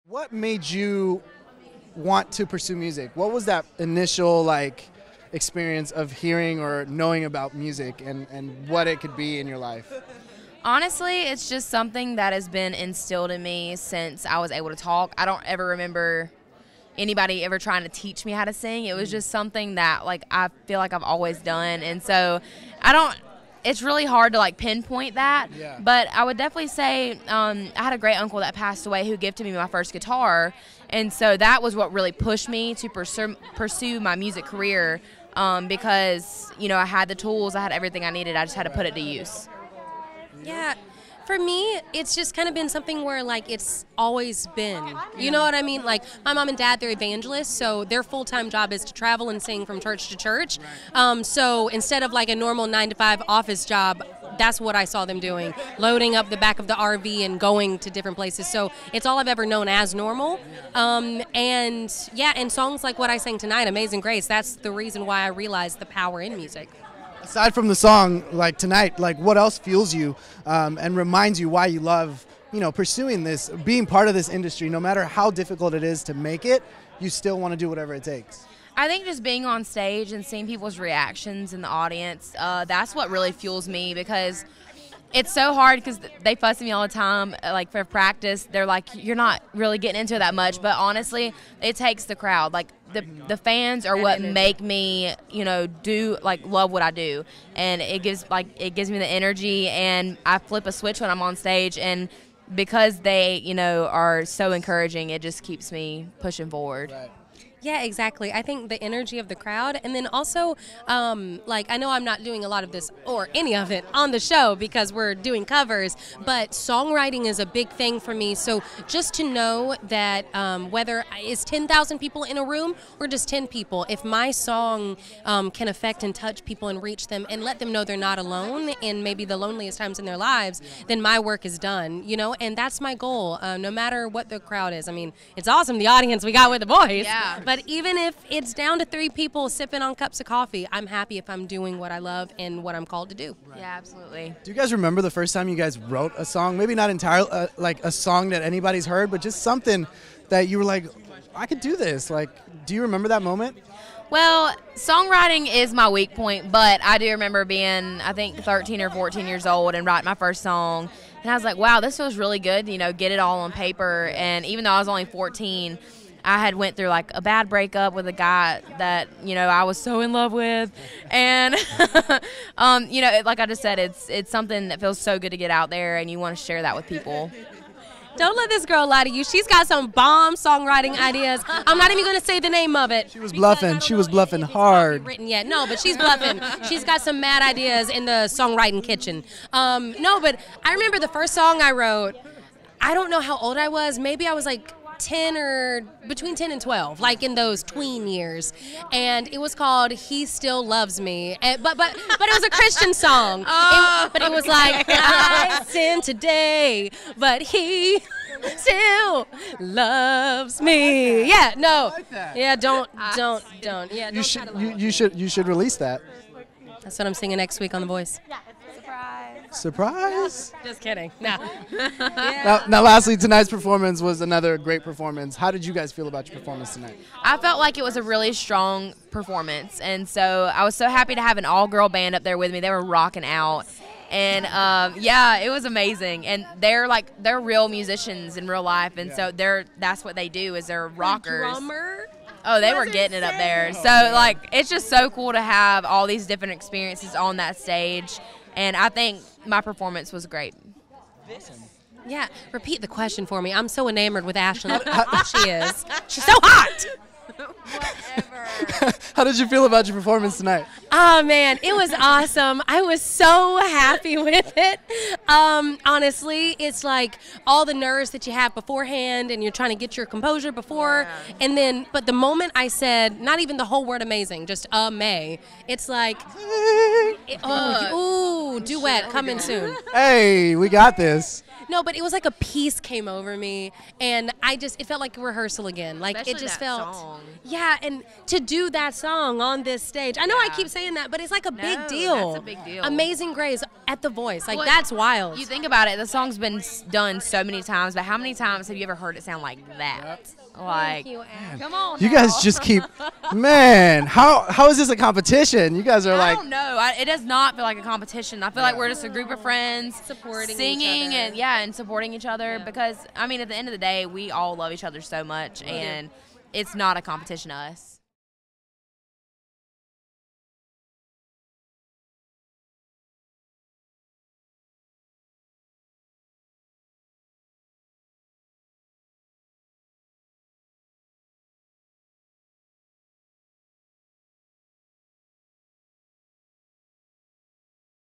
What made you want to pursue music? What was that initial experience of hearing or knowing about music and what it could be in your life? Honestly, it's just something that has been instilled in me since I was able to talk. I don't ever remember anybody ever trying to teach me how to sing. It was just something that I feel like I've always done. And so it's really hard to pinpoint that. Yeah. But I would definitely say I had a great uncle that passed away who gifted me my first guitar. And so that was what really pushed me to pursue my music career because, I had the tools, I had everything I needed. I just had to put it to use. Yeah, for me, it's just kind of been something where it's always been. You know what I mean? My mom and dad, they're evangelists, so their full-time job is to travel and sing from church to church. So instead of a normal 9-to-5 office job, that's what I saw them doing, loading up the back of the RV and going to different places. So it's all I've ever known as normal. And songs like what I sang tonight, Amazing Grace, that's the reason why I realized the power in music. Aside from the song, tonight, what else fuels you and reminds you why you love, pursuing this, being part of this industry? No matter how difficult it is to make it, you still want to do whatever it takes. I think just being on stage and seeing people's reactions in the audience, that's what really fuels me because it's so hard because they fuss at me all the time. For practice, they're like, you're not really getting into it that much. But honestly, it takes the crowd. The fans are what make me, love what I do. And it gives me the energy. And I flip a switch when I'm on stage. And because they, are so encouraging, it just keeps me pushing forward. Right. Yeah, exactly. I think the energy of the crowd, and then also, I know I'm not doing a lot of this or any of it on the show because we're doing covers, but songwriting is a big thing for me. So just to know that whether it's 10,000 people in a room or just 10 people, if my song can affect and touch people and reach them and let them know they're not alone in maybe the loneliest times in their lives, then my work is done, and that's my goal, no matter what the crowd is. I mean, it's awesome, the audience we got with the boys. Yeah. But even if it's down to 3 people sipping on cups of coffee, I'm happy if I'm doing what I love and what I'm called to do. Right. Yeah, absolutely. Do you guys remember the first time you guys wrote a song? Maybe not entirely a song that anybody's heard, but just something that you were like, I could do this. Do you remember that moment? Well, songwriting is my weak point, but I do remember being, I think, 13 or 14 years old and writing my first song. And I was like, wow, this feels really good, get it all on paper. And even though I was only 14, I had went through a bad breakup with a guy that, I was so in love with. And, like I just said, it's something that feels so good to get out there and you want to share that with people. Don't let this girl lie to you. She's got some bomb songwriting ideas. I'm not even going to say the name of it. She was bluffing. She was bluffing hard. Written yet? No, but she's bluffing. She's got some mad ideas in the songwriting kitchen. No, but I remember the first song I wrote. I don't know how old I was. Maybe I was 10 or between 10 and 12, in those tween years, and it was called "He Still Loves Me," but it was a Christian song. But it was I sin today, but He still loves me. Yeah, no, yeah, don't. Yeah, you should release that. That's what I'm singing next week on The Voice. Surprise? Just kidding. No. Now, lastly, tonight's performance was another great performance. How did you guys feel about your performance tonight? I felt like it was a really strong performance, and so I was so happy to have an all-girl band up there with me. They were rocking out, and it was amazing. And they're real musicians in real life, and so that's what they do is they're rockers. Drummer. Oh, they were getting it up there. So it's just so cool to have all these different experiences on that stage. And I think my performance was great. Yeah, repeat the question for me. I'm so enamored with Ashland. She is. She's so hot. Whatever. How did you feel about your performance tonight? Oh, man, it was awesome. I was so happy with it. Honestly, it's all the nerves that you have beforehand and you're trying to get your composure before. Yeah. And then, but the moment I said, not even the whole word amazing, just May, it's ooh, duet coming soon. Hey, we got this. No, but it was like a peace came over me, and it felt like a rehearsal again. Like Especially it just that felt, song. yeah. And to do that song on this stage, I know I keep saying that, but it's like a big deal. That's a big deal. Amazing Grace at the Voice, like Well, that's wild. You think about it, the song's been done so many times, but how many times have you ever heard it sound like that? Like, Thank you, Anne. come on, You now. guys just keep, man. How is this a competition? You guys are I like, don't know. It does not feel like a competition. I feel like we're just a group of friends Supporting each singing other. and supporting each other. Because I mean, at the end of the day, we all love each other so much, and it's not a competition to us.